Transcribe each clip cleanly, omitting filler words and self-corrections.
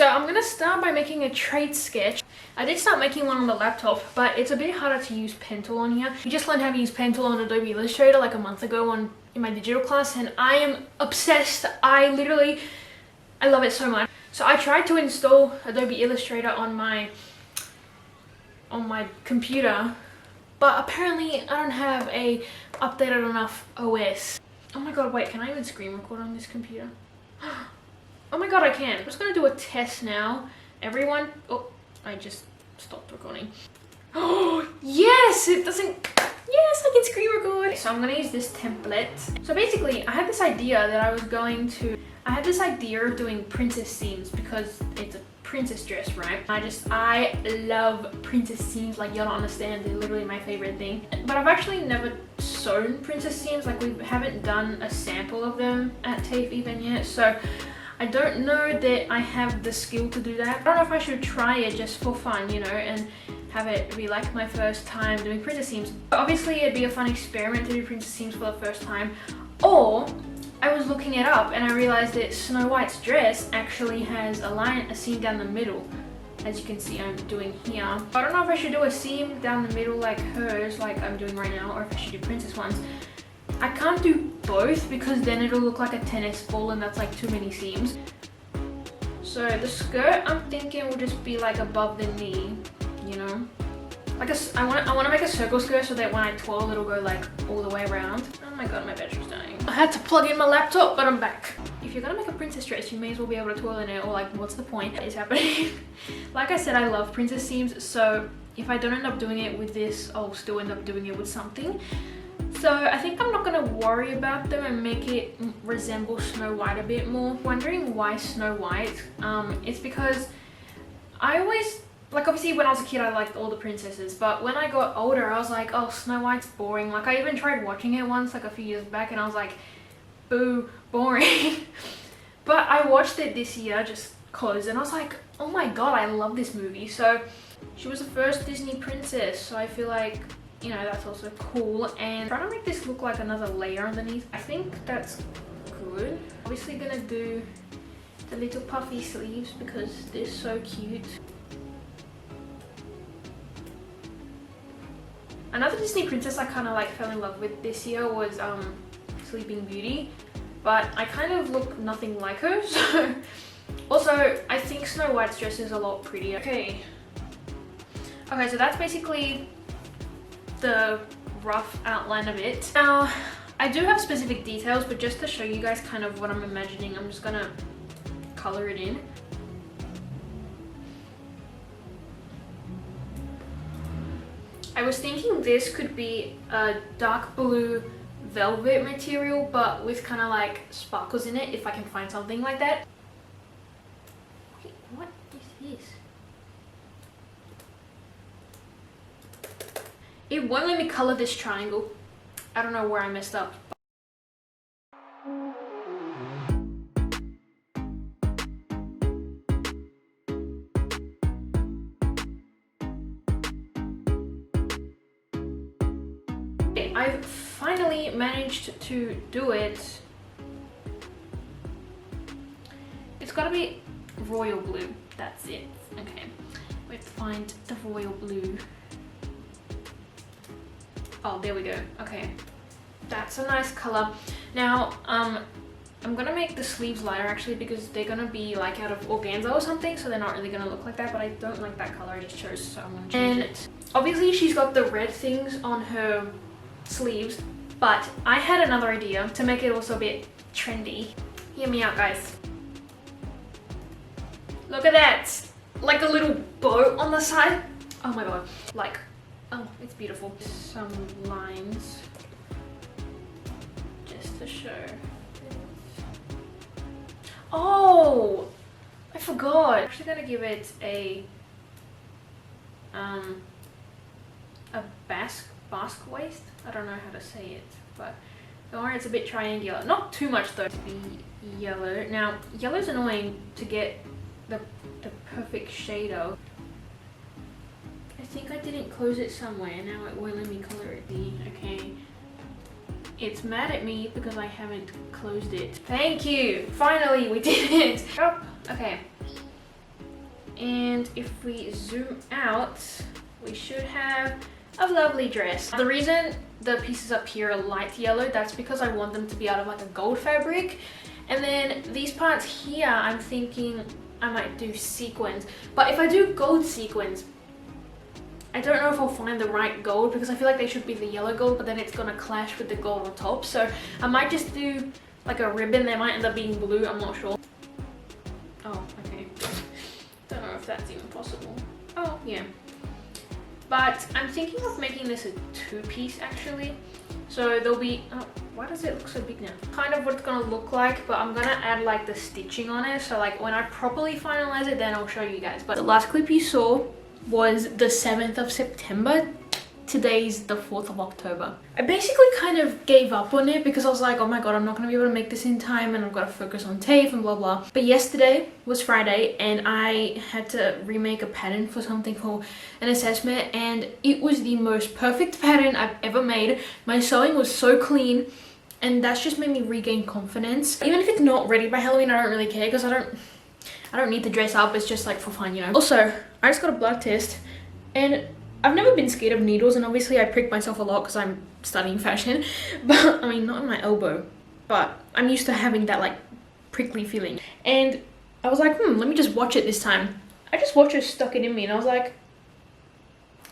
So I'm gonna start by making a trade sketch. I did start making one on the laptop, but it's a bit harder to use pen tool on here. We just learned how to use pen tool on Adobe Illustrator like a month ago in my digital class, and I am obsessed. I love it so much. So I tried to install Adobe Illustrator on my computer, but apparently I don't have a updated enough OS. Oh my god, wait, can I even screen record on this computer? Oh my god, I can. I'm just gonna do a test now. Everyone, oh, I just stopped recording. Oh, yes, it doesn't, yes, I can screen record. So I'm gonna use this template. So basically, I had this idea that I had this idea of doing princess seams because it's a princess dress, right? I love princess seams, like, you don't understand, they're literally my favorite thing. But I've actually never sewn princess seams, like we haven't done a sample of them at TAFE even yet, so I don't know that I have the skill to do that. I don't know if I should try it just for fun, you know, and have it be like my first time doing princess seams. Obviously it'd be a fun experiment to do princess seams for the first time, or I was looking it up and I realized that Snow White's dress actually has a seam down the middle, as you can see I'm doing here. I don't know if I should do a seam down the middle like hers, like I'm doing right now, or if I should do princess ones. I can't do both because then it'll look like a tennis ball and that's like too many seams. So the skirt, I'm thinking will just be like above the knee, you know? Like I want to make a circle skirt so that when I twirl it'll go like all the way around. Oh my god, my battery's dying. I had to plug in my laptop, but I'm back. If you're gonna make a princess dress, you may as well be able to twirl in it, or like, what's the point? What is happening? Like I said, I love princess seams, so if I don't end up doing it with this, I'll still end up doing it with something. So I think I'm not gonna worry about them and make it resemble Snow White a bit more. Wondering why Snow White? It's because I always, like, obviously when I was a kid I liked all the princesses, but when I got older I was like, oh, Snow White's boring. Like, I even tried watching it once, like a few years back, and I was like, boo, boring. But I watched it this year just cause, and I was like, oh my god, I love this movie. So she was the first Disney princess, so I feel like, you know, that's also cool. And trying to make this look like another layer underneath, I think that's good. Obviously gonna do the little puffy sleeves because they're so cute. Another Disney princess I kind of like fell in love with this year was Sleeping Beauty, but I kind of look nothing like her, so also I think Snow White's dress is a lot prettier. Okay, so that's basically the rough outline of it. Now I do have specific details, but just to show you guys kind of what I'm imagining, I'm just gonna color it in. I was thinking this could be a dark blue velvet material, but with kind of like sparkles in it, if I can find something like that. Wait, what is this? It won't let me color this triangle. I don't know where I messed up. Okay, I've finally managed to do it. It's gotta be royal blue. That's it. Okay, let's find the royal blue. Oh, there we go. Okay, that's a nice color. Now I'm gonna make the sleeves lighter actually, because they're gonna be like out of organza or something, so they're not really gonna look like that, but I don't like that color I just chose, so I'm gonna change it. Obviously she's got the red things on her sleeves, but I had another idea to make it also a bit trendy. Hear me out, guys. Look at that, like a little bow on the side. Oh my god, like, oh, it's beautiful. Some lines just to show. Oh, I forgot. I'm actually gonna give it a basque waist. I don't know how to say it, but don't worry, it's a bit triangular. Not too much though to be yellow. Now, yellow's annoying to get the perfect shade of. I think I didn't close it somewhere. Now it won't let me color it. Okay. It's mad at me because I haven't closed it. Thank you! Finally, we did it! Oh, okay. And if we zoom out, we should have a lovely dress. The reason the pieces up here are light yellow, that's because I want them to be out of like a gold fabric. And then these parts here, I'm thinking I might do sequins. But if I do gold sequins, I don't know if I'll find the right gold because I feel like they should be the yellow gold, but then it's gonna clash with the gold on top. So I might just do like a ribbon. They might end up being blue, I'm not sure. Oh, okay. Don't know if that's even possible. Oh, yeah. But I'm thinking of making this a two-piece actually. So there'll be, oh, why does it look so big now? Kind of what it's gonna look like, but I'm gonna add like the stitching on it. So like when I properly finalize it, then I'll show you guys. But the last clip you saw was the 7th of September. Today's the 4th of October. I basically kind of gave up on it because I was like, oh my god, I'm not gonna be able to make this in time and I've got to focus on TAFE and blah blah. But yesterday was Friday and I had to remake a pattern for something for an assessment, and it was the most perfect pattern I've ever made. My sewing was so clean, and that's just made me regain confidence. Even if it's not ready by Halloween, I don't really care because I don't need to dress up. It's just like for fun, you know. Also, I just got a blood test and I've never been scared of needles, and obviously I prick myself a lot because I'm studying fashion, but I mean not in my elbow, but I'm used to having that like prickly feeling. And I was like, let me just watch it this time. I just watched it, stuck it in me, and I was like,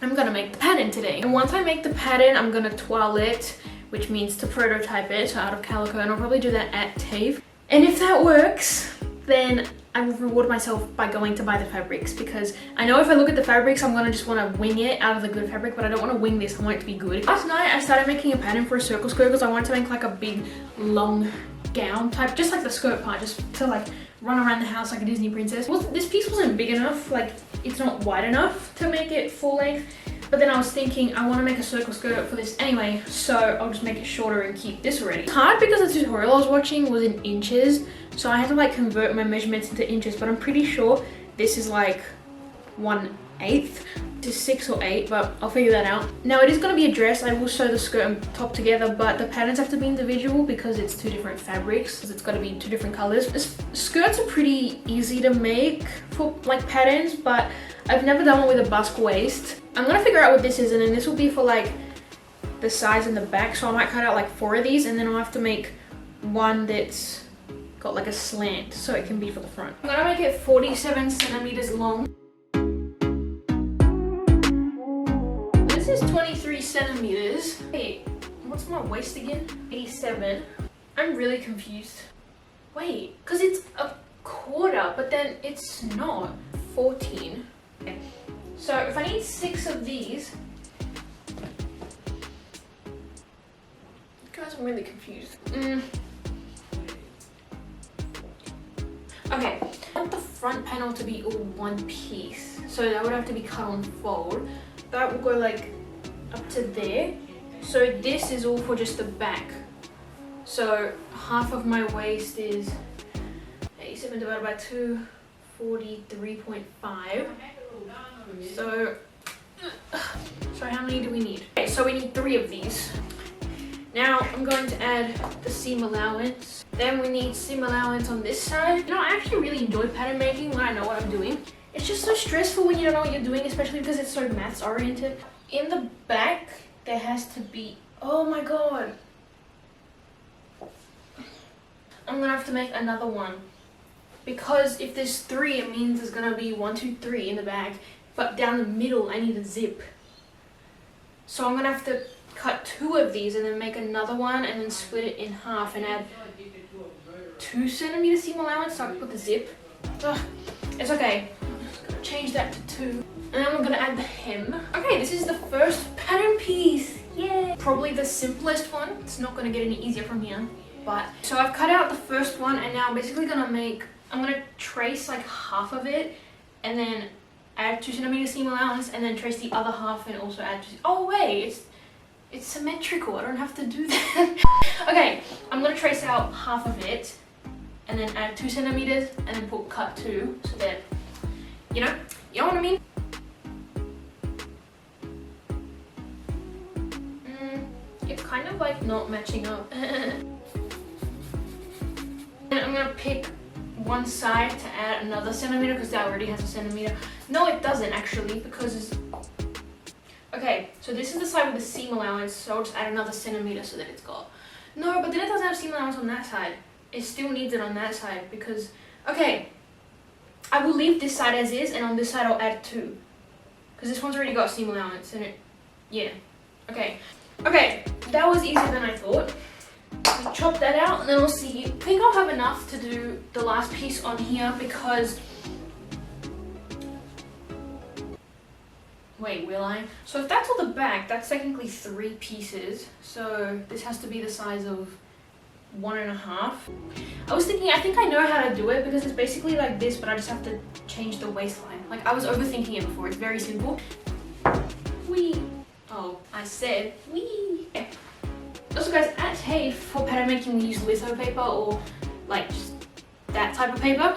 I'm gonna make the pattern today. And once I make the pattern, I'm gonna toile it, which means to prototype it, so out of calico, and I'll probably do that at TAFE. And if that works, then I will reward myself by going to buy the fabrics, because I know if I look at the fabrics, I'm gonna just want to wing it out of the good fabric, but I don't want to wing this. I want it to be good. Last night I started making a pattern for a circle skirt because I wanted to make like a big long gown type, just like the skirt part, just to like run around the house like a Disney princess. Well, this piece wasn't big enough, like it's not wide enough to make it full length. But then I was thinking I want to make a circle skirt for this anyway, so I'll just make it shorter and keep this already. It's hard because the tutorial I was watching was in inches, so I had to like convert my measurements into inches, but I'm pretty sure this is like 1/8 to 6 or 8, but I'll figure that out. Now it is going to be a dress. I will sew the skirt and top together, but the patterns have to be individual because it's 2 different fabrics, because it's got to be 2 different colors. Skirts are pretty easy to make for like patterns, but I've never done one with a busk waist. I'm gonna figure out what this is, and then this will be for like the sides and the back, so I might cut out like 4 of these, and then I'll have to make one that's got like a slant so it can be for the front. I'm gonna make it 47 centimeters long. This is 23 centimeters. Wait, what's my waist again? 87. I'm really confused. Wait, because it's a quarter, but then it's not. 14. Okay. So if I need 6 of these, guys, I'm really confused. Okay, I want the front panel to be all one piece, so that would have to be cut on fold. That will go like up to there. So this is all for just the back. So half of my waist is 87 divided by 2, 43.5. So how many do we need? Okay, so we need 3 of these. Now I'm going to add the seam allowance. Then we need seam allowance on this side. You know, I actually really enjoy pattern making when I know what I'm doing. It's just so stressful when you don't know what you're doing, especially because it's so maths oriented. In the back, there has to be, oh my god. I'm gonna have to make another one. Because if there's 3, it means there's gonna be 1, 2, 3 in the back. But down the middle, I need a zip. So I'm gonna have to cut 2 of these and then make another one and then split it in half and add 2 centimeter seam allowance so I can put the zip. Ugh, it's okay. I'm just gonna change that to 2. And then I'm gonna add the hem. Okay, this is the first pattern piece. Yay! Probably the simplest one. It's not gonna get any easier from here. But so I've cut out the first one, and now I'm basically gonna I'm gonna trace like half of it and then add 2 centimeter seam allowance and then trace the other half and also add 2. Oh wait, it's symmetrical. I don't have to do that. Okay, I'm gonna trace out half of it and then add 2 centimeters and then put cut 2 so that, you know what I mean? It's kind of like not matching up. And I'm gonna pick one side to add another centimeter because that already has a centimeter. No, it doesn't actually, because it's... Okay, so this is the side with the seam allowance, so I'll just add another centimeter so that it's got... No, but then it doesn't have seam allowance on that side. It still needs it on that side because... Okay, I will leave this side as is, and on this side I'll add 2. Because this one's already got seam allowance, and it... Yeah. Okay. Okay, that was easier than I thought. We chop that out, and then we'll see. I think I'll have enough to do the last piece on here because... Wait, will I? So if that's all the back, that's technically 3 pieces. So this has to be the size of 1.5. I was thinking, I think I know how to do it because it's basically like this, but I just have to change the waistline. Like, I was overthinking it before. It's very simple. Whee! Oh, I said whee! Also guys, at TAFE for pattern making we use litho paper or like just that type of paper.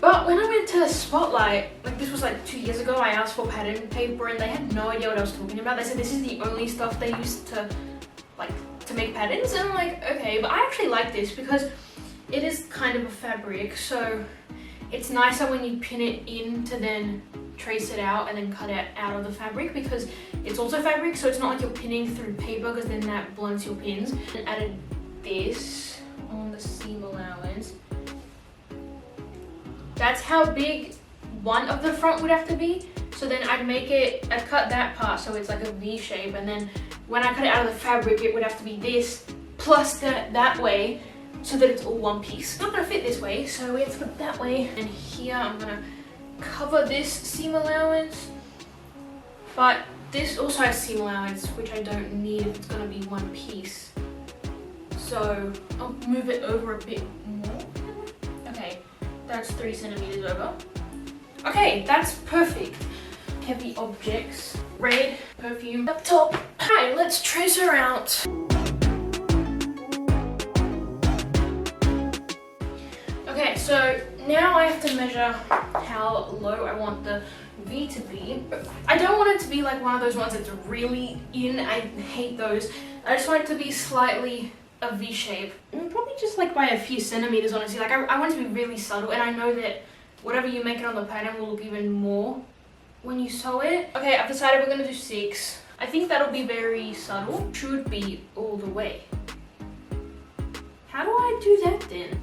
But when I went to Spotlight, like this was like 2 years ago, I asked for pattern paper and they had no idea what I was talking about. They said this is the only stuff they used to make patterns, and I'm like, okay, but I actually like this because it is kind of a fabric, so it's nicer when you pin it in to then trace it out and then cut it out of the fabric because it's also fabric, so it's not like you're pinning through paper because then that blunts your pins. And added this on the seam allowance. That's how big one of the front would have to be. So then I'd cut that part so it's like a V shape, and then when I cut it out of the fabric, it would have to be this plus that way so that it's all one piece. It's not gonna fit this way, so we have to put it that way. And here I'm gonna cover this seam allowance, but this also has seam allowance, which I don't need if it's gonna be one piece. So I'll move it over a bit more. Okay, that's 3 centimeters over. Okay, that's perfect. Heavy objects, red perfume up top. Alright, let's trace her out. Okay, so now I have to measure how low I want the V to be. I don't want it to be like one of those ones that's really in. I hate those. I just want it to be slightly a V shape. Probably just like by a few centimeters, honestly. Like I want it to be really subtle, and I know that whatever you make it on the pattern will look even more when you sew it. Okay, I've decided we're gonna do 6. I think that'll be very subtle. Should be all the way. How do I do that then?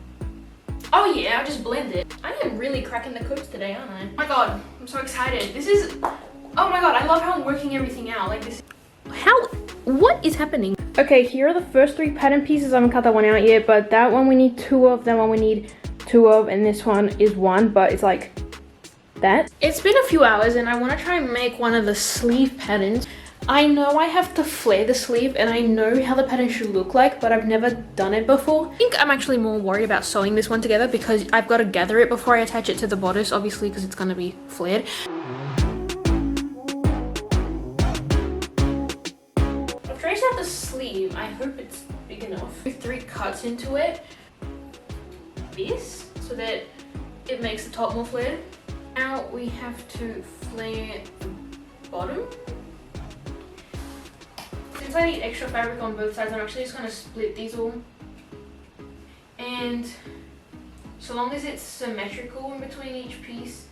Oh yeah, I just blend it. I am really cracking the codes today, aren't I? Oh my god, I'm so excited. This is, oh my god, I love how I'm working everything out. Like this. What is happening? Okay, here are the first 3 pattern pieces. I haven't cut that one out yet, but that one we need 2 of, that one we need 2 of, and this one is 1, but it's like that. It's been a few hours and I want to try and make one of the sleeve patterns. I know I have to flare the sleeve and I know how the pattern should look like, but I've never done it before. I think I'm actually more worried about sewing this one together because I've got to gather it before I attach it to the bodice, obviously, because it's going to be flared. I've traced out the sleeve. I hope it's big enough. 3 cuts into it. This, so that it makes the top more flared. Now we have to flare the bottom. Since I need extra fabric on both sides, I'm actually just going to split these all. And so long as it's symmetrical in between each piece,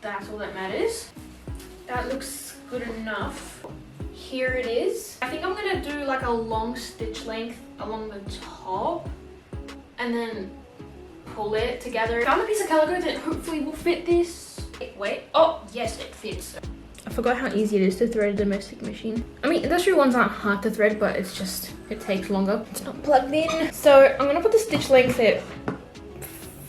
that's all that matters. That looks good enough. Here it is. I think I'm going to do like a long stitch length along the top and then pull it together. I found a piece of calico that hopefully will fit this. Wait. Oh, yes, it fits. I forgot how easy it is to thread a domestic machine. I mean, industrial ones aren't hard to thread, but it's just, it takes longer. It's not plugged in. So I'm gonna put the stitch length at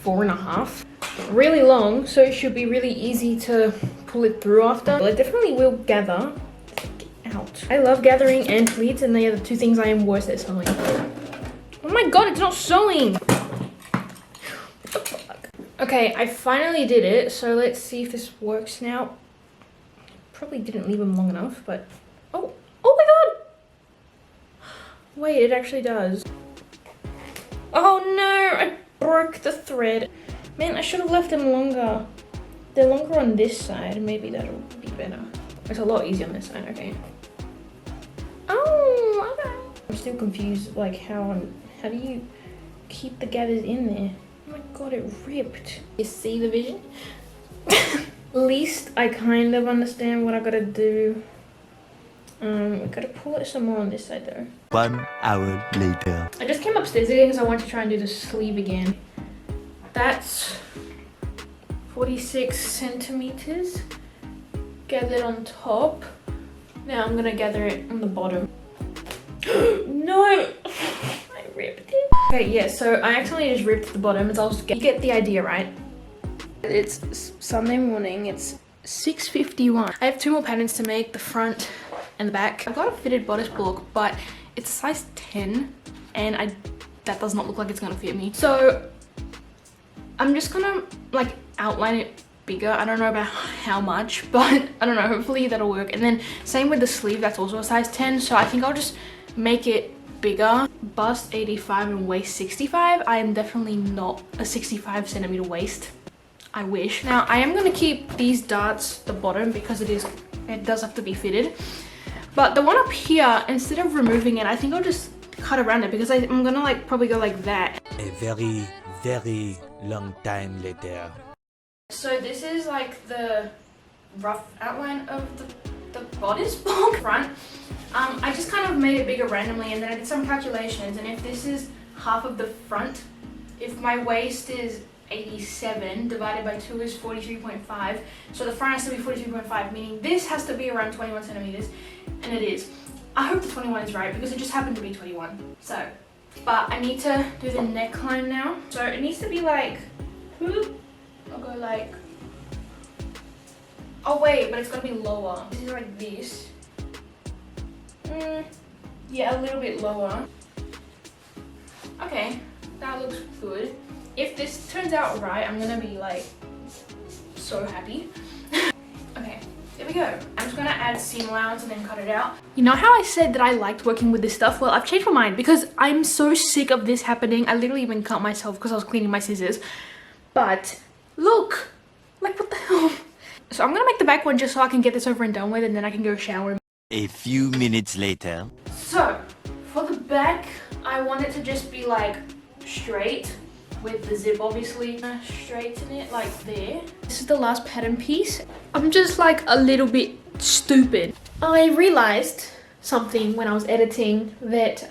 4.5. Really long, so it should be really easy to pull it through after. Well, it definitely will gather. Get out. I love gathering and pleats, and they are the 2 things I am worst at sewing. Oh my god, it's not sewing! What the fuck? Okay, I finally did it, so let's see if this works now. Probably didn't leave them long enough, but oh my god! Wait, it actually does. Oh no, I broke the thread. Man, I should have left them longer. They're longer on this side. Maybe that'll be better. It's a lot easier on this side. Okay. Oh, okay. I'm still confused. Like how do you keep the gathers in there? Oh my god, it ripped. You see the vision? At least I kind of understand what I gotta do. I gotta pull it some more on this side though. 1 hour later. I just came upstairs again because I want to try and do the sleeve again. That's 46 centimeters gathered on top. Now I'm gonna gather it on the bottom. No! I ripped it. Okay, yeah, so I accidentally just ripped the bottom. You get the idea, right? It's Sunday morning, it's 6:51. I have 2 more patterns to make, the front and the back. I've got a fitted bodice block, but it's size 10 and that does not look like it's gonna fit me. So I'm just gonna like outline it bigger. I don't know about how much, but I don't know, hopefully that'll work. And then same with the sleeve, that's also a size 10, so I think I'll just make it bigger. Bust 85 and waist 65. I am definitely not a 65 centimeter waist. I wish. Now I am gonna keep these darts the bottom because it does have to be fitted. But the one up here, instead of removing it, I think I'll just cut around it because I'm gonna like probably go like that. A very, very long time later. So this is like the rough outline of the bodice block front. I just kind of made it bigger randomly and then I did some calculations, and if this is half of the front, if my waist is 87 divided by 2 is 43.5, so the front has to be 43.5, meaning this has to be around 21 centimeters, and it is. I hope the 21 is right because it just happened to be 21. So, but I need to do the neckline now. So it needs to be like, whoop, I'll go like, oh wait, but it's gonna be lower. This is like this. Yeah, a little bit lower. Okay, that looks good. If this turns out right, I'm gonna be like so happy. Okay, there we go. I'm just gonna add seam allowance and then cut it out. You know how I said that I liked working with this stuff? Well, I've changed my mind because I'm so sick of this happening. I literally even cut myself because I was cleaning my scissors. But look, like what the hell? So I'm gonna make the back one just so I can get this over and done with, and then I can go shower. A few minutes later. So for the back, I want it to just be like straight with the zip, obviously. Straighten it like there. This is the last pattern piece. I'm just like a little bit stupid. I realized something when I was editing that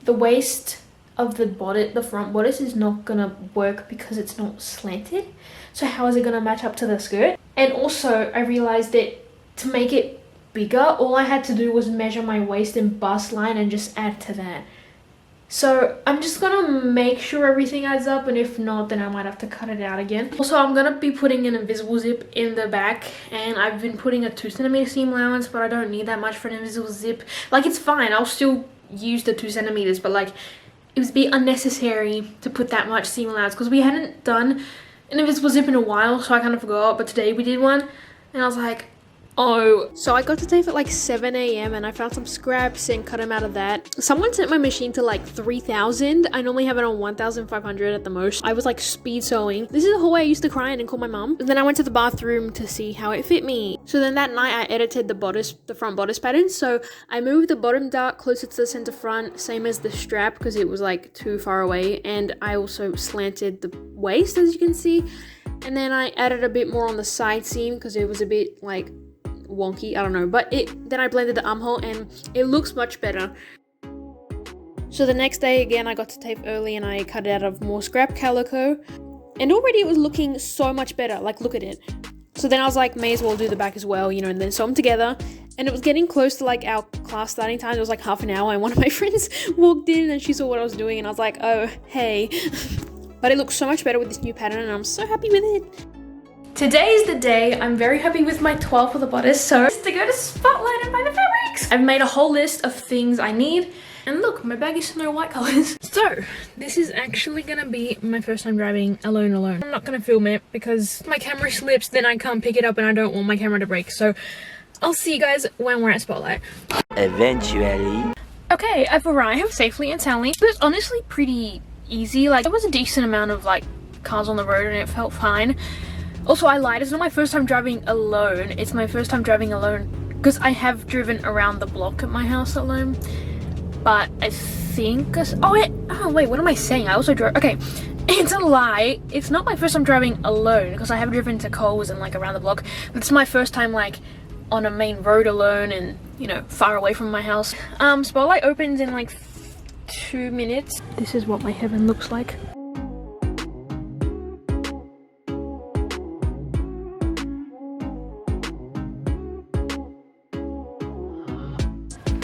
the waist of the front bodice is not gonna work because it's not slanted. So how is it gonna match up to the skirt? And also I realized that to make it bigger, all I had to do was measure my waist and bust line and just add to that. So I'm just gonna make sure everything adds up, and if not, then I might have to cut it out again. Also, I'm gonna be putting an invisible zip in the back, and I've been putting a 2 centimeter seam allowance, but I don't need that much for an invisible zip. Like, it's fine, I'll still use the 2 centimeters, but like, it would be unnecessary to put that much seam allowance because we hadn't done an invisible zip in a while, so I kind of forgot. But today we did one, and I was like, oh. So I got to tape at like 7 AM and I found some scraps and cut them out of that. Someone sent my machine to like 3,000. I normally have it on 1,500 at the most. I was like speed sewing. This is the whole way I used to cry and call my mom. And then I went to the bathroom to see how it fit me. So then that night I edited the front bodice pattern. So I moved the bottom dart closer to the center front, same as the strap because it was like too far away. And I also slanted the waist, as you can see. And then I added a bit more on the side seam because it was a bit like wonky, I don't know, but then I blended the armhole and it looks much better. So the next day again I got to tape early and I cut it out of more scrap calico, and already it was looking so much better. Like, look at it. So then I was like, may as well do the back as well, you know, and then sew them together. And it was getting close to like our class starting time. It was like half an hour, and one of my friends walked in and she saw what I was doing and I was like, oh hey. But it looks so much better with this new pattern and I'm so happy with it. Today is the day. I'm very happy with my 12 for the bodice, so it's to go to Spotlight and buy the fabrics. I've made a whole list of things I need, and look, my bag is Snow White colors. So this is actually gonna be my first time driving alone. I'm not gonna film it because my camera slips, then I can't pick it up and I don't want my camera to break. So I'll see you guys when we're at Spotlight. Eventually. Okay, I've arrived safely and soundly. It was honestly pretty easy. Like, there was a decent amount of like cars on the road and it felt fine. Also, I lied, it's not my first time driving alone, it's my first time driving alone because I have driven around the block at my house alone, but I think, oh wait, what am I saying? I also drove, okay, It's a lie. It's not my first time driving alone because I have driven to Coles and like around the block. But it's my first time like on a main road alone and, you know, far away from my house. Spotlight opens in like 2 minutes. This is what my heaven looks like.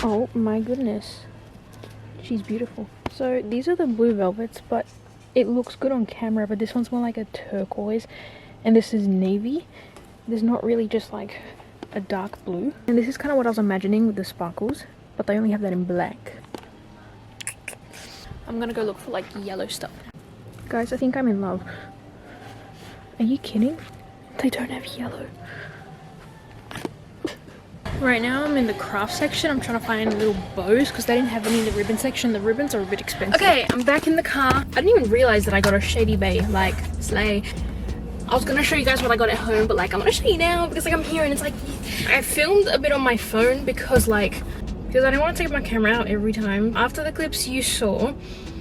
Oh my goodness. She's beautiful. So these are the blue velvets, but it looks good on camera, but this one's more like a turquoise and this is navy. There's not really just like a dark blue. And this is kind of what I was imagining with the sparkles, but they only have that in black. I'm gonna go look for like yellow stuff. Guys, I think I'm in love. Are you kidding? They don't have yellow. Right now I'm in the craft section. I'm trying to find little bows because they didn't have any in the ribbon section. The ribbons are a bit expensive. Okay, I'm back in the car. I didn't even realize that I got a Shady Bay, like, sleigh. I was gonna show you guys what I got at home, but like I'm gonna show you now because like I'm here and it's like I filmed a bit on my phone because I didn't want to take my camera out every time. After the clips you saw,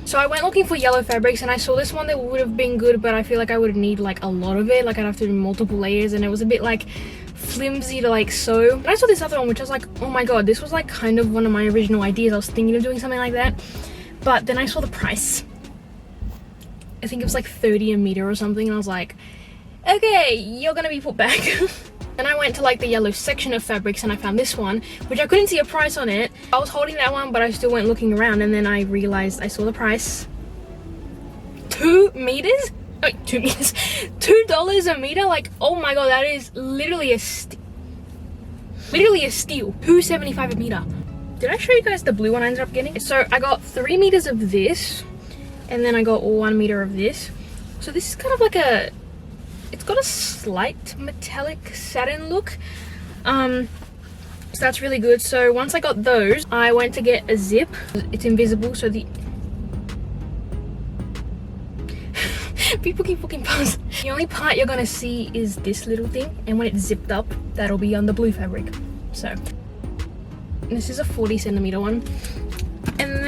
so I went looking for yellow fabrics and I saw this one that would have been good, but I feel like I would need like a lot of it. Like I'd have to do multiple layers and it was a bit like flimsy to like sew. And I saw this other one which I was like, oh my god, this was like kind of one of my original ideas. I was thinking of doing something like that, but then I saw the price. I think it was like 30 a meter or something and I was like, okay, you're gonna be put back. And I went to like the yellow section of fabrics and I found this one, which I couldn't see a price on it. I was holding that one, but I still went looking around and then I realized I saw the price. 2 meters? Oh, 2 meters. $2 a meter? Like, oh my god, that is literally a steal. Literally a steal. $2.75 a meter. Did I show you guys the blue one I ended up getting? So I got 3 meters of this and then I got 1 meter of this. So this is kind of like a, it's got a slight metallic satin look. So that's really good. So once I got those, I went to get a zip. It's invisible, so the people keep looking past. The only part you're gonna see is this little thing, and when it's zipped up, that'll be on the blue fabric. So this is a 40 centimeter one. And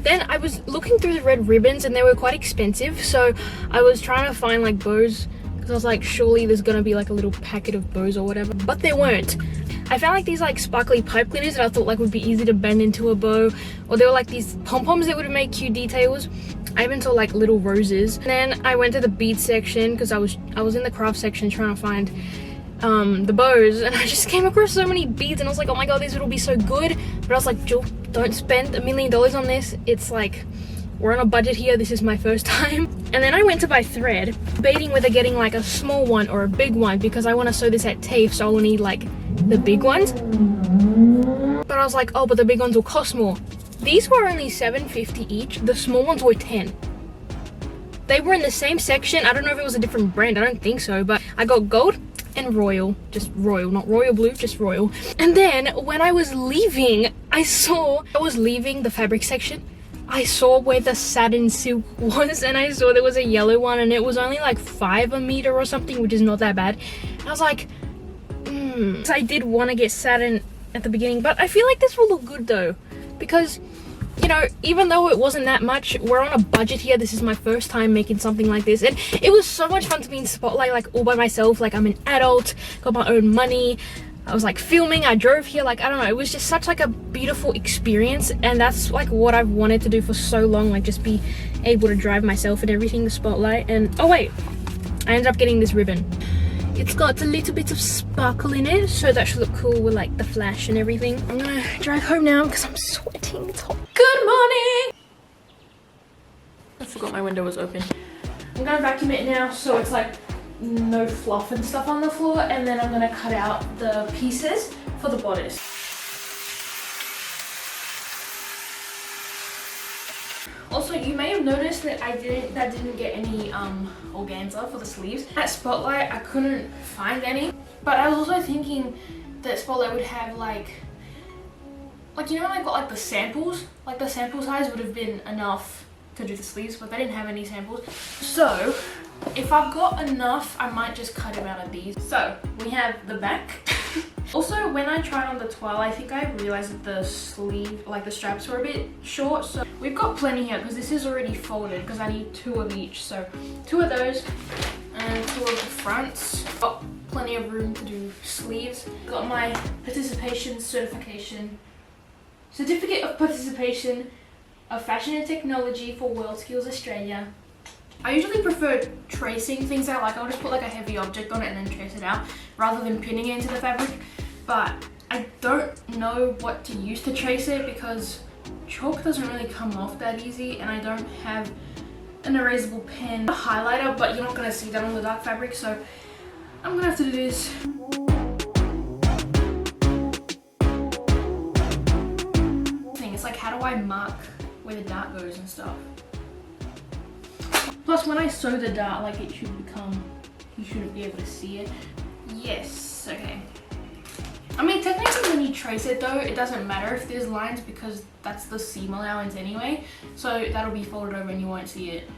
then I was looking through the red ribbons and they were quite expensive, so I was trying to find like bows because I was like, surely there's gonna be like a little packet of bows or whatever, but there weren't. I found like these like sparkly pipe cleaners that I thought like would be easy to bend into a bow, or there were like these pom-poms that would make cute details. I even saw like little roses. And then I went to the bead section because I was in the craft section trying to find the bows, and I just came across so many beads and I was like, oh my god, these will be so good. But I was like, Jill, don't spend $1 million on this. It's like, we're on a budget here, this is my first time. And then I went to buy thread, debating whether getting like a small one or a big one because I want to sew this at TAFE, so I will need like the big ones. But I was like, oh, but the big ones will cost more. These were only $7.50 each. The small ones were $10. They were in the same section. I don't know if it was a different brand, I don't think so, but I got gold and royal, just royal, not royal blue, just royal. And then when I was leaving, I was leaving the fabric section, I saw where the satin silk was, and I saw there was a yellow one and it was only like 5 a meter or something, which is not that bad. I was like, I did want to get satin at the beginning, but I feel like this will look good though, because, you know, even though it wasn't that much, we're on a budget here. This is my first time making something like this, and it was so much fun to be in Spotlight like all by myself. Like, I'm an adult, got my own money, I was like filming, I drove here, like, I don't know, it was just such like a beautiful experience, and that's like what I've wanted to do for so long, like just be able to drive myself and everything, the Spotlight. And oh wait, I ended up getting this ribbon. It's got a little bit of sparkle in it, so that should look cool with like the flash and everything. I'm gonna drive home now because I'm sweating, it's hot. Good morning! I forgot my window was open. I'm gonna vacuum it now so it's like no fluff and stuff on the floor, and then I'm gonna cut out the pieces for the bodice. Also, you may have noticed that I didn't get any organza for the sleeves. At Spotlight, I couldn't find any, but I was also thinking that Spotlight would have like you know, like the samples, like the sample size would have been enough to do the sleeves, but they didn't have any samples. So if I've got enough, I might just cut them out of these. So we have the back. Also, when I tried on the twirl, I think I realized that the sleeve, like the straps were a bit short. So we've got plenty here because this is already folded because I need 2 of each. So 2 of those and 2 of the fronts. Got plenty of room to do sleeves. Got my participation certificate of participation of fashion and technology for WorldSkills Australia. I usually prefer tracing things out, like I'll just put like a heavy object on it and then trace it out rather than pinning it into the fabric. But I don't know what to use to trace it because chalk doesn't really come off that easy, and I don't have an erasable pen. A highlighter, but you're not going to see that on the dark fabric, so I'm going to have to do this. It's like, how do I mark where the dart goes and stuff? Plus, when I sew the dart, like it should become, you shouldn't be able to see it. Yes, okay. I mean, technically when you trace it though, it doesn't matter if there's lines because that's the seam allowance anyway. So that'll be folded over and you won't see it.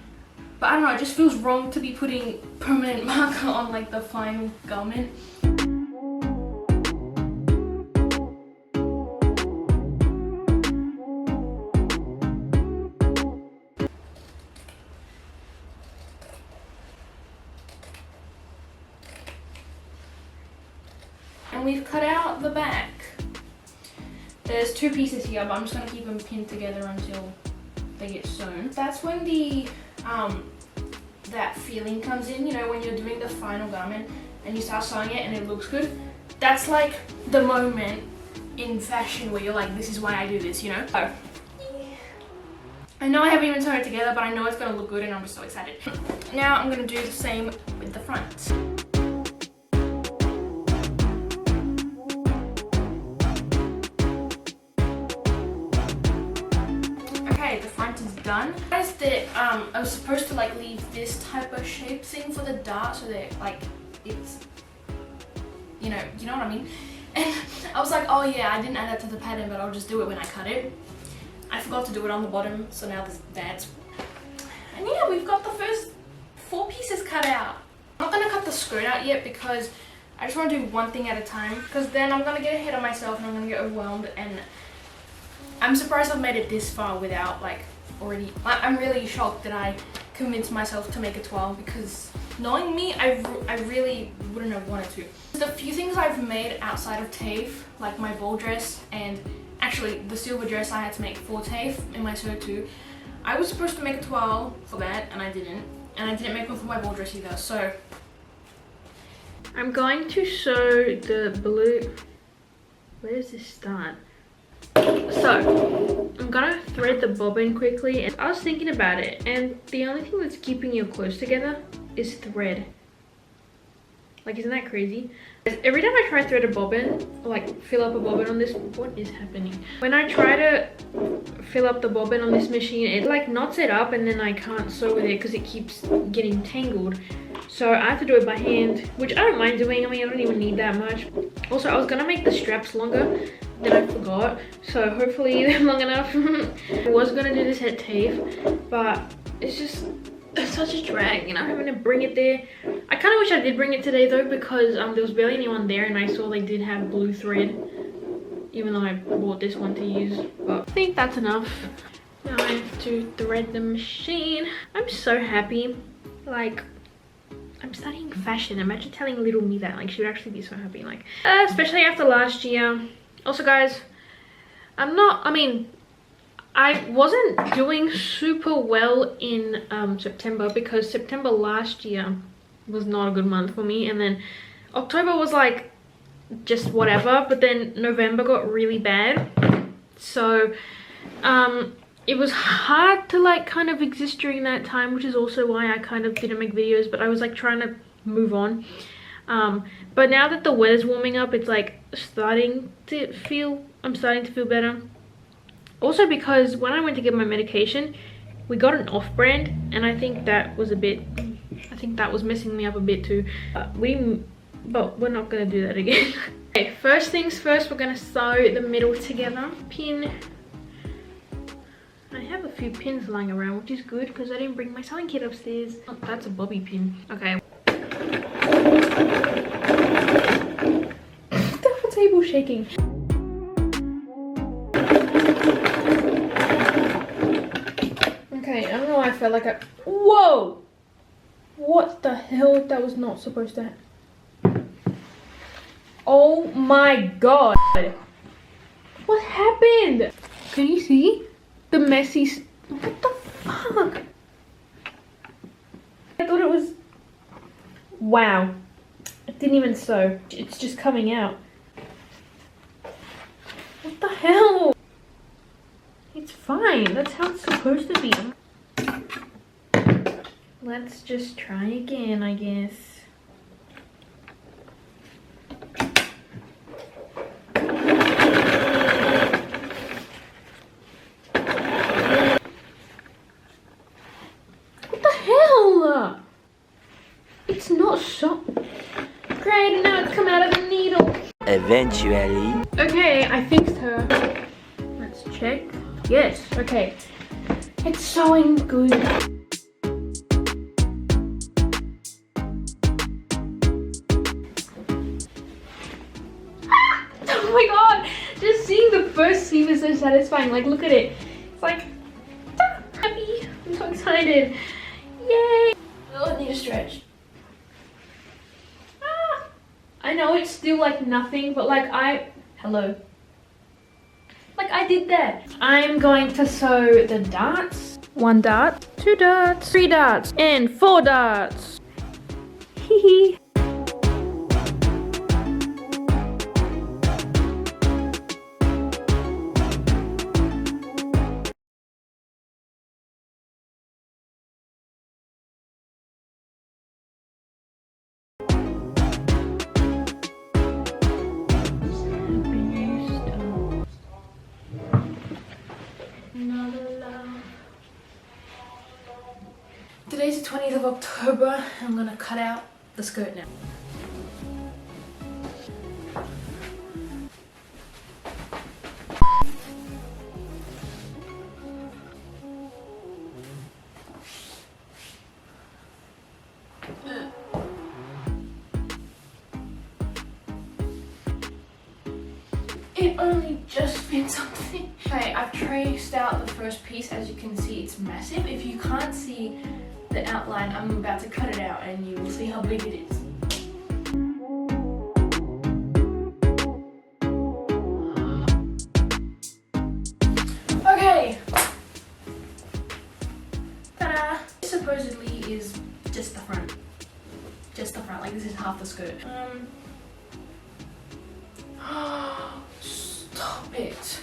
But I don't know, it just feels wrong to be putting permanent marker on like the final garment. And we've cut out the back. There's 2 pieces here, but I'm just gonna keep them pinned together until they get sewn. That's when the that feeling comes in, you know, when you're doing the final garment and you start sewing it and it looks good. That's like the moment in fashion where you're like, this is why I do this, you know? So, I know I haven't even sewn it together, but I know it's gonna look good and I'm just so excited. Now I'm gonna do the same with the front. Done. Guys, that I was supposed to like leave this type of shape thing for the dart so that like it's, you know what I mean. And I was like, oh yeah, I didn't add that to the pattern, but I'll just do it when I cut it. I forgot to do it on the bottom, so now there's that. And yeah, we've got the first 4 pieces cut out. I'm not gonna cut the skirt out yet because I just want to do one thing at a time, because then I'm gonna get ahead of myself and I'm gonna get overwhelmed. And I'm surprised I've made it this far without like already. I'm really shocked that I convinced myself to make a 12 because knowing me, I really wouldn't have wanted to. The few things I've made outside of TAFE, like my ball dress and actually the silver dress I had to make for TAFE in my sew too. I was supposed to make a 12 for that and I didn't. And I didn't make one for my ball dress either, so. I'm going to sew the blue. Where does this start? So, I'm gonna thread the bobbin quickly, and I was thinking about it, and the only thing that's keeping your clothes together is thread. Like, isn't that crazy? Every time I try to thread a bobbin, or like fill up a bobbin on this, what is happening? When I try to fill up the bobbin on this machine, it like knots it up and then I can't sew with it because it keeps getting tangled. So I have to do it by hand, which I don't mind doing. I mean, I don't even need that much. Also, I was gonna make the straps longer, then I forgot. So hopefully they're long enough. I was gonna do this at TAFE, but it's such a drag, you know, having to bring it there. I kind of wish I did bring it today though, because there was barely anyone there and I saw they did have blue thread, even though I bought this one to use. But I think that's enough. Now I have to thread the machine. I'm so happy. Like, I'm studying fashion. Imagine telling little me that. Like, she would actually be so happy. Like, especially after last year. Also, guys, I wasn't doing super well in September, because September last year was not a good month for me, and then October was like just whatever, but then November got really bad. So it was hard to like kind of exist during that time, which is also why I kind of didn't make videos, but I was like trying to move on. But now that the weather's warming up, it's like I'm starting to feel better. Also, because when I went to get my medication, we got an off-brand, and I think that was messing me up a bit too. But we're not gonna do that again. Okay, first things first, we're gonna sew the middle together. Pin. I have a few pins lying around, which is good because I didn't bring my sewing kit upstairs. Oh, that's a bobby pin. Okay. The shaking. Okay, I don't know why I felt like whoa! What the hell? That was not supposed to happen. Oh my god! What happened? Can you see? The messy... What the fuck? I thought it was... Wow. It didn't even sew. It's just coming out. What the hell? It's fine. That's how it's supposed to be. Let's just try again, I guess. What the hell? It's not so... Great, now it's come out of the needle. Eventually. Okay, I fixed her. Let's check. Yes, okay. It's sewing good. Oh my god! Just seeing the first seam is so satisfying. Like, look at it. It's like, happy. I'm so excited. Yay! Oh, I need a stretch. I know it's still like nothing, but like hello. Like I did that. I'm going to sew the darts. 1 dart, 2 darts, 3 darts, and 4 darts. Hee hee. Today's the 20th of October. I'm gonna cut out the skirt now. It only just fits something. Okay, I've traced out the first piece. As you can see, it's massive. If you can't see the outline, I'm about to cut it out and you will see how big it is. Okay. Ta-da! This supposedly is just the front. Just the front, like this is half the skirt. Stop it.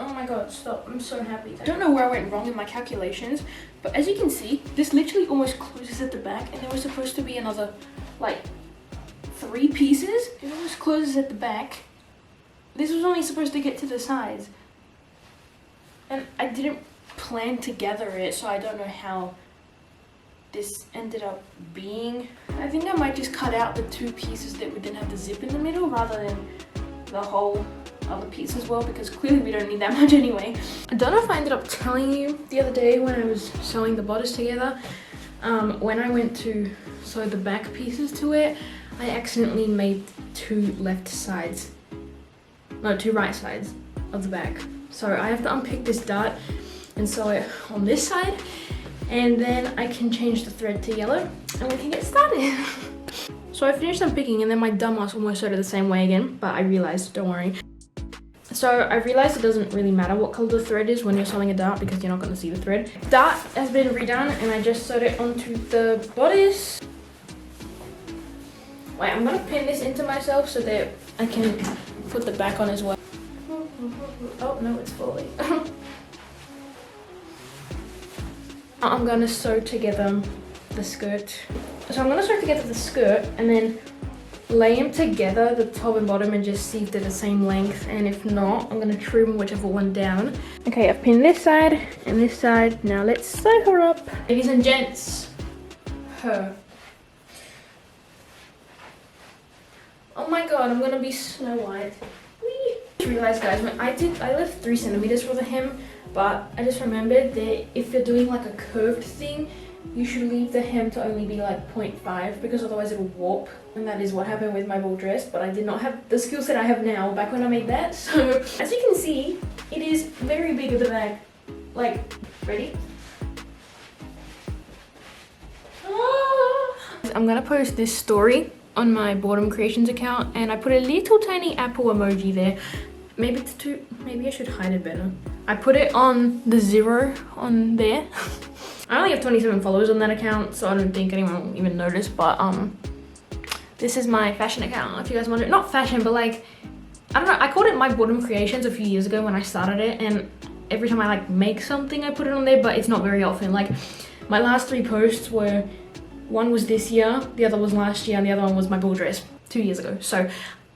Oh my god, stop. I'm so happy. I don't know where I went wrong in my calculations, but as you can see, this literally almost closes at the back, and there was supposed to be another, like, 3 pieces. It almost closes at the back. This was only supposed to get to the sides. And I didn't plan to gather it, so I don't know how this ended up being. I think I might just cut out the 2 pieces that we didn't have the zip in the middle rather than the whole other piece as well, because clearly we don't need that much anyway. I don't know if I ended up telling you the other day when I was sewing the bodice together, when I went to sew the back pieces to it, I accidentally made 2 left sides, no, 2 right sides of the back. So I have to unpick this dart and sew it on this side, and then I can change the thread to yellow and we can get started. So I finished unpicking and then my dumbass almost sewed it the same way again, but I realized, don't worry. So I realized it doesn't really matter what color the thread is when you're sewing a dart because you're not going to see the thread. Dart has been redone and I just sewed it onto the bodice. Wait, I'm going to pin this into myself so that I can put the back on as well. Oh no, it's falling. I'm going to sew together the skirt. So I'm going to sew together the skirt and then lay them together, the top and bottom, and just see if they're the same length, and if not, I'm gonna trim whichever one down. Okay, I've pinned this side and this side. Now let's sew her up. Ladies and gents, her. Oh my god, I'm gonna be Snow White. Whee! I just realized, guys, when I left 3 centimeters for the hem, but I just remembered that if you're doing like a curved thing, you should leave the hem to only be like 0.5 because otherwise it'll warp. And that is what happened with my ball dress, but I did not have the skill set I have now back when I made that. So as you can see, it is very big at the back. Like, ready? I'm gonna post this story on my Boredom Creations account, and I put a little tiny apple emoji there. Maybe it's too, maybe I should hide it better. I put it on the 0 on there. I only have 27 followers on that account, so I don't think anyone will even notice, but this is my fashion account, if you guys wonder. Not fashion, but like, I don't know, I called it My Boredom Creations a few years ago when I started it, and every time I like make something I put it on there, but it's not very often. Like, my last 3 posts were, one was this year, the other was last year, and the other one was my ball dress 2 years ago. So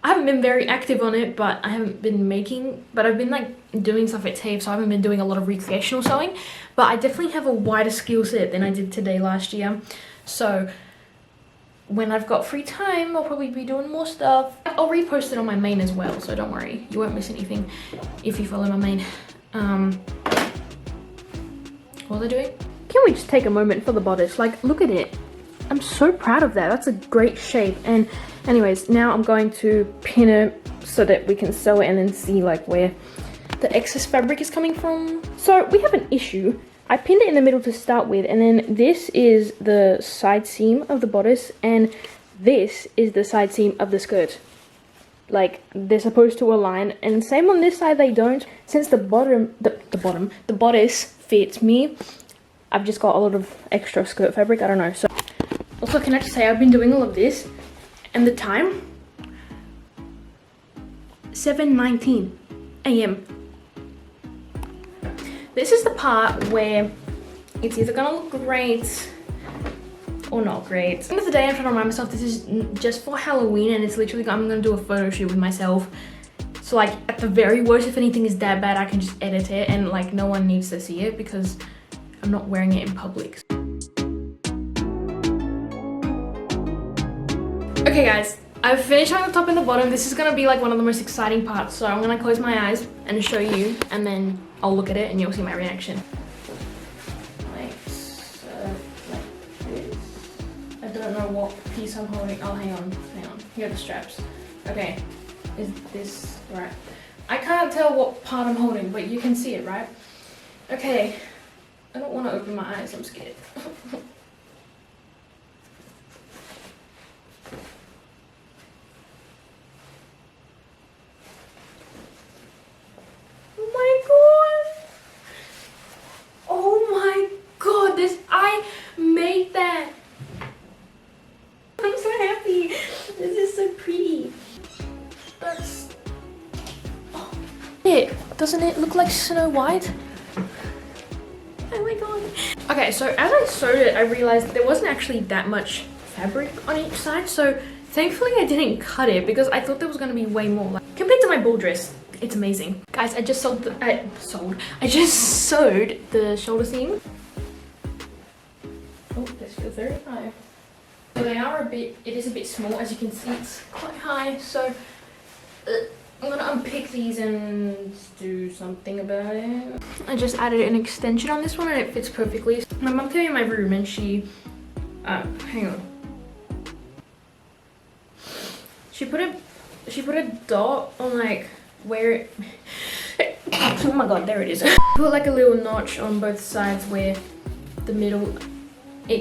I haven't been very active on it, but I haven't been making, but I've been like doing stuff at TAFE, so I haven't been doing a lot of recreational sewing, but I definitely have a wider skill set than I did today last year. So when I've got free time, I'll probably be doing more stuff. I'll repost it on my main as well, so don't worry, you won't miss anything if you follow my main. What was I doing? Can we just take a moment for the bodice? Like, look at it. I'm so proud of that. That's a great shape. And anyways, now I'm going to pin it so that we can sew it and then see like where the excess fabric is coming from. So we have an issue. I pinned it in the middle to start with, and then this is the side seam of the bodice, and this is the side seam of the skirt. Like, they're supposed to align, and same on this side they don't. Since the bodice fits me, I've just got a lot of extra skirt fabric. I don't know. So also, can I just say, I've been doing all of this, and the time, 7:19 a.m. This is the part where it's either gonna look great or not great. At the end of the day, I'm trying to remind myself this is just for Halloween, and it's literally, I'm gonna do a photo shoot with myself. So like, at the very worst, if anything is that bad, I can just edit it, and like, no one needs to see it because I'm not wearing it in public. Okay guys, I've finished on the top and the bottom. This is gonna be like one of the most exciting parts. So I'm gonna close my eyes and show you, and then I'll look at it and you'll see my reaction. Like this. I don't know what piece I'm holding. Oh, hang on. Here are the straps. Okay, is this right? I can't tell what part I'm holding, but you can see it, right? Okay, I don't want to open my eyes, I'm scared. Doesn't it look like Snow White? Oh my god. Okay, so as I sewed it, I realized there wasn't actually that much fabric on each side, so thankfully I didn't cut it because I thought there was gonna be way more. Like, compared to my ball dress, it's amazing. Guys, I just sewed the shoulder seam. Oh, this feels very high. So they are it is a bit small, as you can see, it's quite high, so I'm gonna unpick these and do something about it. I just added an extension on this one and it fits perfectly. My mom came in my room and she, hang on. She put a dot on like where it, oh my god, there it is. Put like a little notch on both sides where the middle,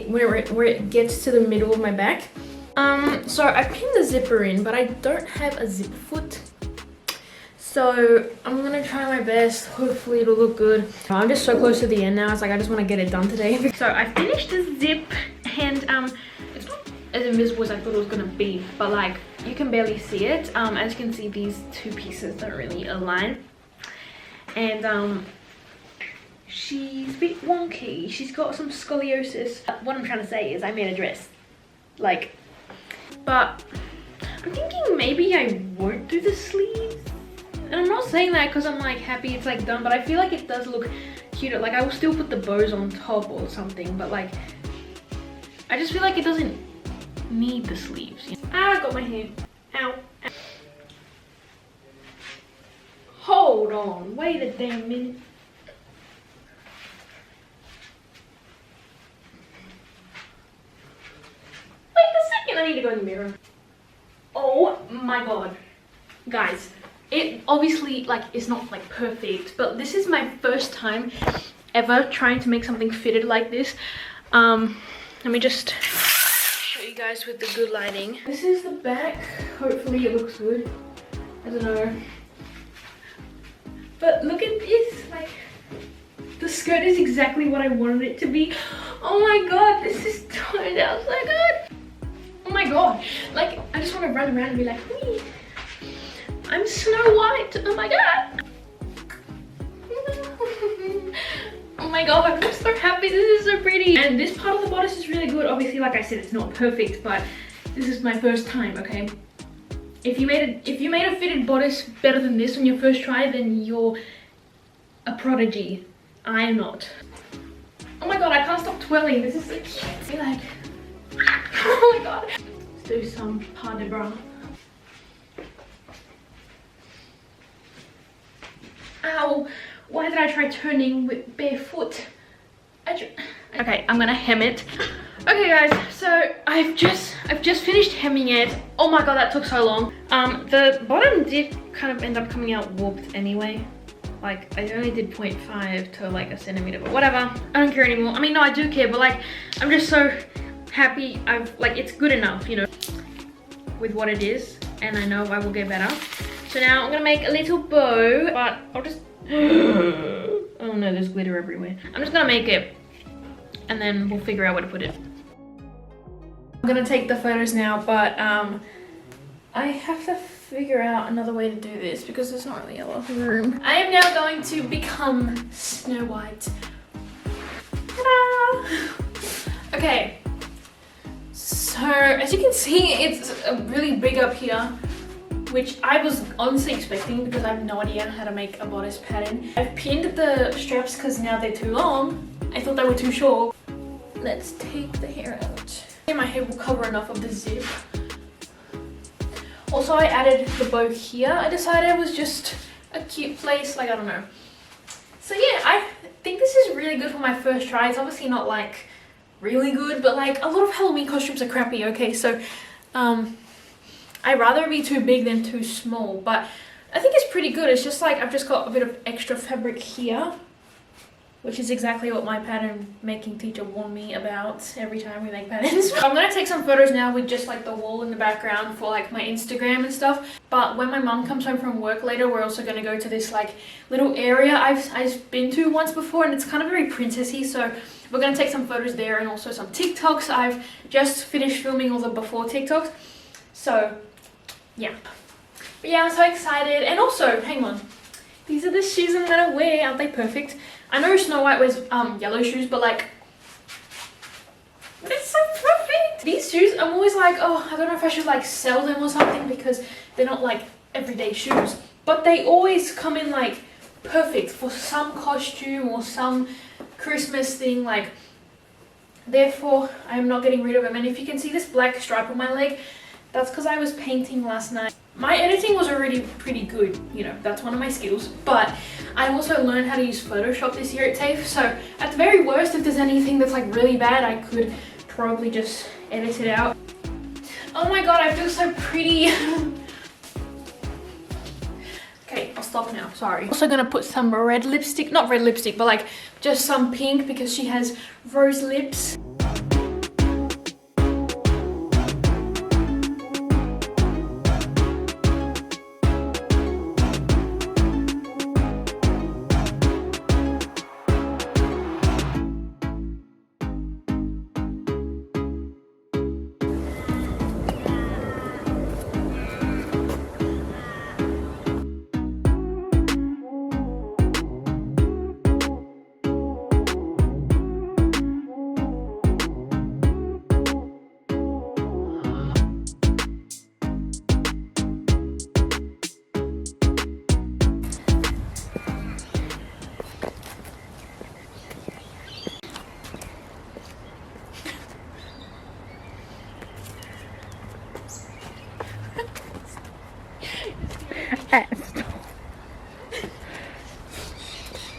where it gets to the middle of my back. So I pinned the zipper in, but I don't have a zipper foot. So I'm gonna try my best. Hopefully it'll look good. I'm just so close to the end now. It's like I just want to get it done today. So I finished the zip, and it's not as invisible as I thought it was gonna be, but like you can barely see it. As you can see, these two pieces don't really align, and she's a bit wonky. She's got some scoliosis. What I'm trying to say is I made a dress, like, but I'm thinking maybe I won't do the sleeves. And I'm not saying that because I'm like happy it's like done, but I feel like it does look cuter. Like I will still put the bows on top or something, but like I just feel like it doesn't need the sleeves. Ah, I got my hand. Ow. Ow. Hold on, wait a damn minute. a mirror. Oh my god. Guys, it obviously like is not like perfect, but this is my first time ever trying to make something fitted like this. Let me just show you guys with the good lighting. This is the back. Hopefully it looks good. I don't know. But look at this, like the skirt is exactly what I wanted it to be. Oh my god, this is turned out so good. Oh my god, like I just want to run around and be like, wee, I'm Snow White. Oh my god. Oh my god, I'm so happy. This is so pretty. And this part of the bodice is really good. Obviously, like I said, it's not perfect, but this is my first time, okay? If you made a fitted bodice better than this on your first try, then you're a prodigy. I am not. Oh my god, I can't stop twirling. This is so cute. I feel like, oh my god. Let's do some pas de bras. Ow! Why did I try turning with barefoot? Okay, I'm gonna hem it. Okay guys, so I've just finished hemming it. Oh my god, that took so long. The bottom did kind of end up coming out warped anyway. Like I only did 0.5 to like a centimeter, but whatever. I don't care anymore. I mean, no, I do care, but like I'm just so happy. It's good enough, you know, with what it is, and I know I will get better. So now I'm gonna make a little bow, but I'll just oh no, there's glitter everywhere. I'm just gonna make it and then we'll figure out where to put it. I'm gonna take the photos now, but I have to figure out another way to do this because there's not really a lot of room. I am now going to become Snow White. Ta-da! Okay, so as you can see, it's really big up here, which I was honestly expecting because I have no idea how to make a bodice pattern. I've pinned the straps because now they're too long. I thought they were too short. Let's take the hair out. My hair will cover enough of the zip. Also, I added the bow here. I decided it was just a cute place, like I don't know. So yeah, I think this is really good for my first try. It's obviously not like really good, but like a lot of Halloween costumes are crappy, okay? So I'd rather be too big than too small, but I think it's pretty good. It's just like I've just got a bit of extra fabric here, which is exactly what my pattern making teacher warned me about every time we make patterns. I'm gonna take some photos now with just like the wall in the background for like my Instagram and stuff. But when my mum comes home from work later, we're also gonna go to this like little area I've been to once before, and it's kind of very princessy. So we're gonna take some photos there and also some TikToks. I've just finished filming all the before TikToks. So yeah. But yeah, I'm so excited. And also, hang on. These are the shoes I'm gonna wear. Aren't they perfect? I know Snow White wears yellow shoes, but like, they're so perfect. These shoes, I'm always like, oh, I don't know if I should like sell them or something because they're not like everyday shoes. But they always come in like perfect for some costume or some Christmas thing. Like, therefore, I'm not getting rid of them. And if you can see this black stripe on my leg, that's because I was painting last night. My editing was already pretty good, you know, that's one of my skills, but I also learned how to use Photoshop this year at TAFE, so at the very worst, if there's anything that's like really bad, I could probably just edit it out. Oh my god, I feel so pretty. Okay, I'll stop now, sorry. Also gonna put some red lipstick, not red lipstick, but like just some pink because she has rose lips.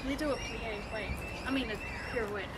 You do a plie, wait. I mean a pirouette.